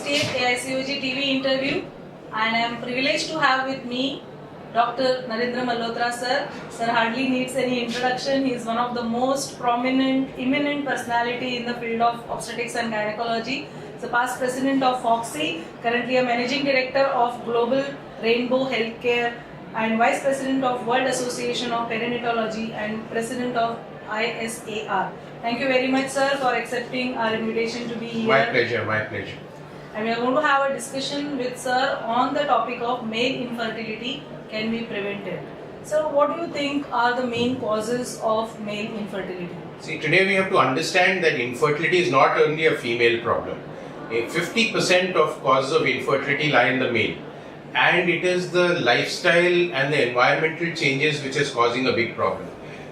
60th AICOG TV interview, and I am privileged to have with me Dr. Narendra Malhotra sir. Sir hardly needs any introduction. He is one of the most prominent, eminent personality in the field of obstetrics and gynecology. He's a past president of FOXI, currently a managing director of Global Rainbow Healthcare and vice president of World Association of Perinatology and president of ISAR. Thank you very much, sir, for accepting our invitation to be here. My pleasure, my pleasure. And we are going to have a discussion with sir on the topic of male infertility can be prevented. So, what do you think are the main causes of male infertility? See, today we have to understand that infertility is not only a female problem. 50% of causes of infertility lie in the male. And it is the lifestyle and the environmental changes which is causing a big problem.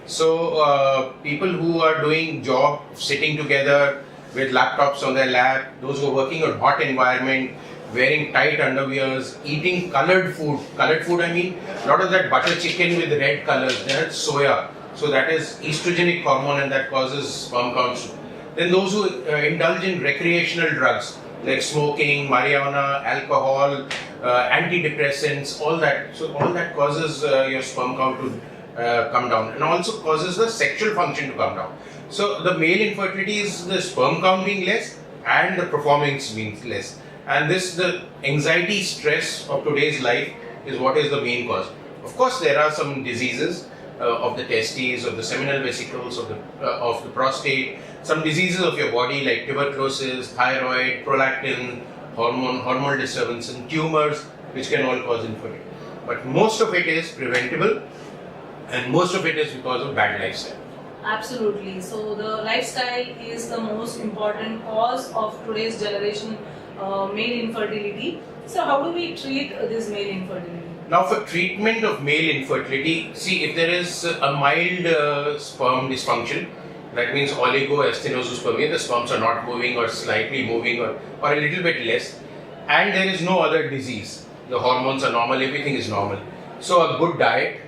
So, people who are doing job, sitting together with laptops on their lap, those who are working in hot environment, wearing tight underwears, eating colored food I mean, a lot of that butter chicken with red colors, that's soya. So that is estrogenic hormone and that causes sperm counts. Then those who indulge in recreational drugs like smoking, marijuana, alcohol, antidepressants, all that. So all that causes your sperm count to come down and also causes the sexual function to come down. So the male infertility is the sperm count being less and the performance being less. And this, the anxiety, stress of today's life is what is the main cause. Of course, there are some diseases of the testes, of the seminal vesicles, of the prostate, some diseases of your body like tuberculosis, thyroid, prolactin, hormonal disturbance, and tumors, which can all cause infertility. But most of it is preventable, and most of it is because of bad lifestyle. Absolutely. So the lifestyle is the most important cause of today's generation male infertility. So how do we treat this male infertility? Now for treatment of male infertility, see if there is a mild sperm dysfunction, that means oligoasthenospermia, the sperms are not moving or slightly moving or a little bit less, and there is no other disease, the hormones are normal, everything is normal. So a good diet,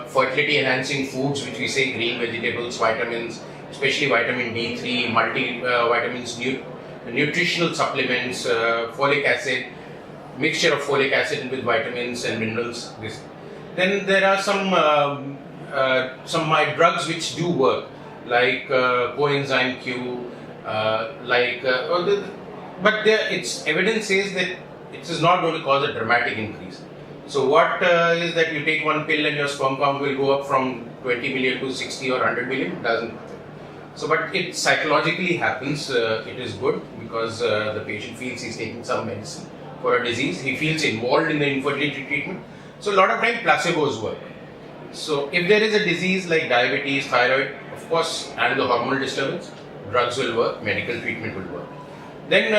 fertility enhancing foods which we say green vegetables, vitamins, especially vitamin D3, multivitamins, nutritional supplements, folic acid, mixture of folic acid with vitamins and minerals. Then there are some drugs which do work, like coenzyme Q, but its evidence says that it is not going to cause a dramatic increase. So what is that you take one pill and your sperm count will go up from 20 million to 60 or 100 million? It doesn't happen. So, but it psychologically happens, it is good because the patient feels he's taking some medicine for a disease, he feels involved in the infertility treatment. So, a lot of time placebos work. So, if there is a disease like diabetes, thyroid, of course, and the hormonal disturbance, drugs will work, medical treatment will work. Then,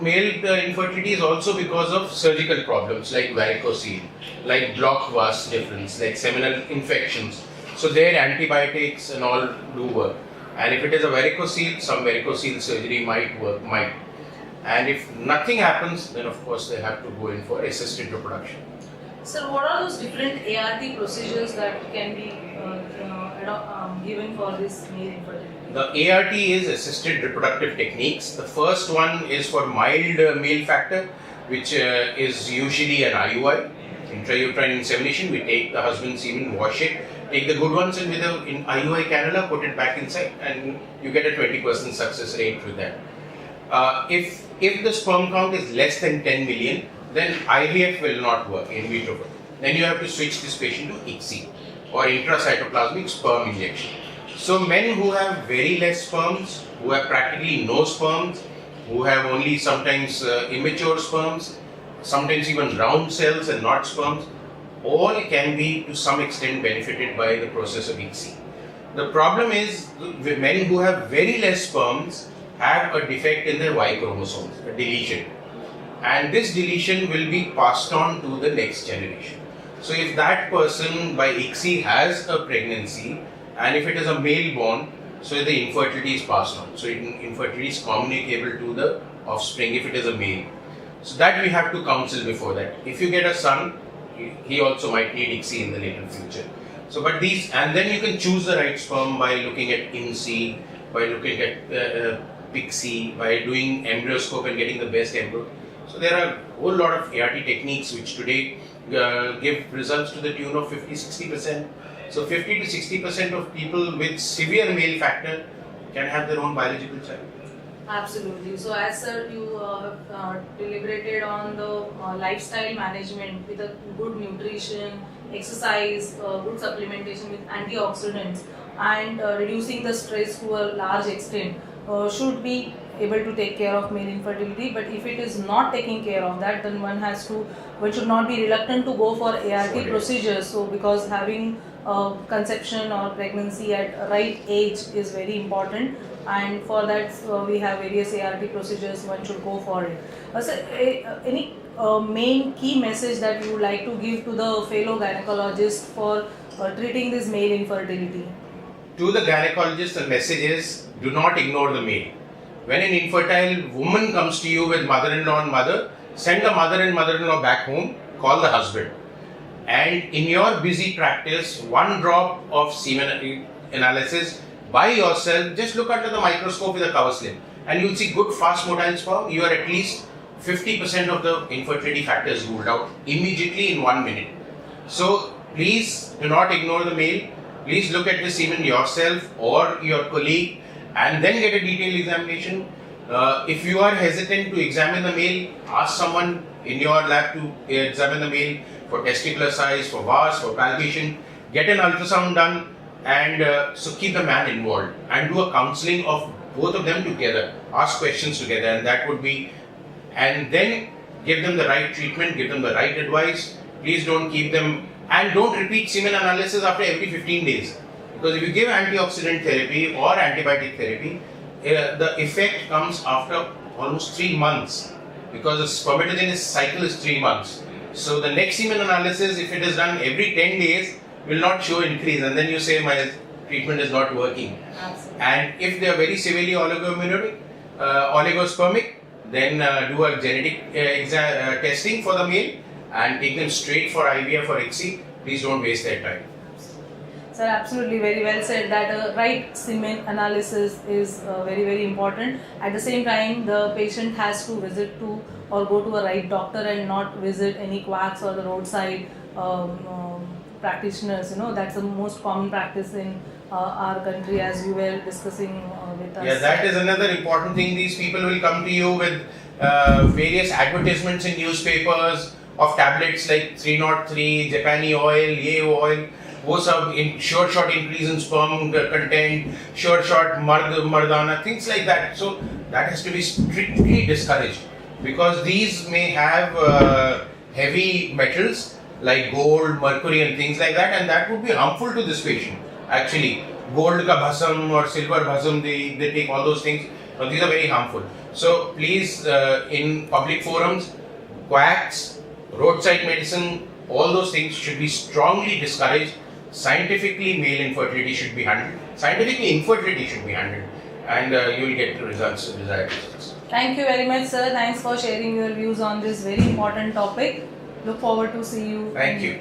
male infertility is also because of surgical problems like varicocele, like blocked vas deferens, like seminal infections. So, their antibiotics and all do work. And if it is a varicocele, some varicocele surgery might work, And if nothing happens, then of course they have to go in for assisted reproduction. So what are those different ART procedures that can be given for this male infertility? The ART is assisted reproductive techniques. The first one is for mild male factor, which is usually an IUI, intrauterine insemination. We take the husband's semen, wash it, take the good ones and with an IUI cannula, put it back inside and you get a 20% success rate with that. If the sperm count is less than 10 million, then IVF will not work, in vitro. Then you have to switch this patient to ICSI or intracytoplasmic sperm injection. So men who have very less sperms, who have practically no sperms, who have only sometimes immature sperms, sometimes even round cells and not sperms, all can be to some extent benefited by the process of ICSI. The problem is with men who have very less sperms have a defect in their Y chromosomes, a deletion. And this deletion will be passed on to the next generation. So if that person by ICSI has a pregnancy and if it is a male born, so the infertility is passed on. So infertility is communicable to the offspring if it is a male. So that we have to counsel before that. If you get a son, he also might need ICSI in the later future. So, but these, and then you can choose the right sperm by looking at INSEE, by looking at PIXI, by doing embryoscope and getting the best embryo. So there are a whole lot of ART techniques which today give results to the tune of 50-60%. So 50 to 60% of people with severe male factor can have their own biological child. Absolutely. So, as sir, you have deliberated on the lifestyle management with a good nutrition, exercise, good supplementation with antioxidants, and reducing the stress to a large extent, should be able to take care of male infertility. But if it is not taking care of that, then one should not be reluctant to go for ART procedures. So, because having conception or pregnancy at right age is very important, and for that we have various ART procedures. One should go for it. So, any main key message that you would like to give to the fellow gynecologists for treating this male infertility? To the gynecologist, the message is, do not ignore the male. When an infertile woman comes to you with mother-in-law and mother, send the mother and mother-in-law back home, call the husband. And in your busy practice, one drop of semen analysis by yourself, just look under the microscope with a cover slip and you'll see good fast motile sperm. You are at least 50% of the infertility factors ruled out immediately in 1 minute. So please do not ignore the male. Please look at the semen yourself or your colleague and then get a detailed examination. If you are hesitant to examine the male, ask someone in your lab to examine the male for testicular size, for VAS, for palpation. Get an ultrasound done, and so keep the man involved and do a counseling of both of them together. Ask questions together, and that would be, and then give them the right treatment, give them the right advice. Please don't keep them, and don't repeat semen analysis after every 15 days. Because if you give antioxidant therapy or antibiotic therapy, the effect comes after almost 3 months, because the spermatogenesis cycle is 3 months. So the next semen analysis, if it is done every 10 days, will not show increase, and then you say my treatment is not working. Absolutely. And if they are very severely oligospermic, then do a genetic testing for the male and take them straight for IVF or ICSI. Please don't waste their time. Sir, absolutely, very well said that right semen analysis is very, very important. At the same time, the patient has to visit to or go to a right doctor and not visit any quacks or the roadside practitioners. You know, that's the most common practice in our country, as you were discussing with us. Yeah, that is another important thing. These people will come to you with various advertisements in newspapers of tablets like 303, Japani oil, Ye oil. वो सब short increase in sperm content, short mardana, things like that. So that has to be strictly discouraged, because these may have heavy metals like gold, mercury and things like that, and that would be harmful to this patient. Actually, gold ka bhasam or silver bhasam, they take all those things, but these are very harmful. So please, in public forums, quacks, roadside medicine, all those things should be strongly discouraged. Scientifically, male infertility should be handled. Scientifically, infertility should be handled, and you will get results, desired results. Thank you very much, sir. Thanks for sharing your views on this very important topic. Look forward to see you. Thank you.